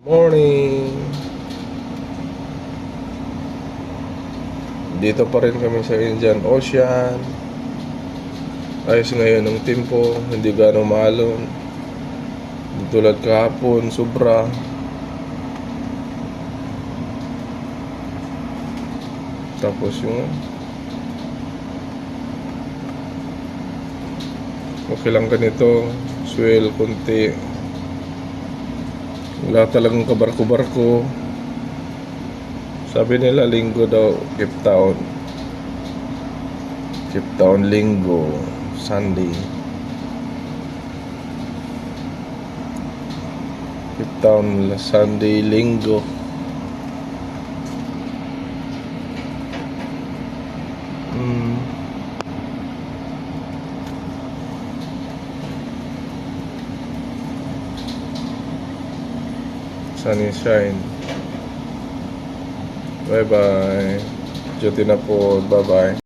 Morning! Dito pa rin kami sa Indian Ocean. Ayos ngayon ng tempo, hindi gano'ng maalon. Hindi tulad kahapon, sobra. Tapos yung okay lang ganito, swell konti. Wala talagang kabarko-barko. Sabi nila linggo daw, Cape Town. Cape Town linggo, Sunday. Cape Town Sunday, linggo. Sunny shine. Bye bye. Duty na po. Bye bye.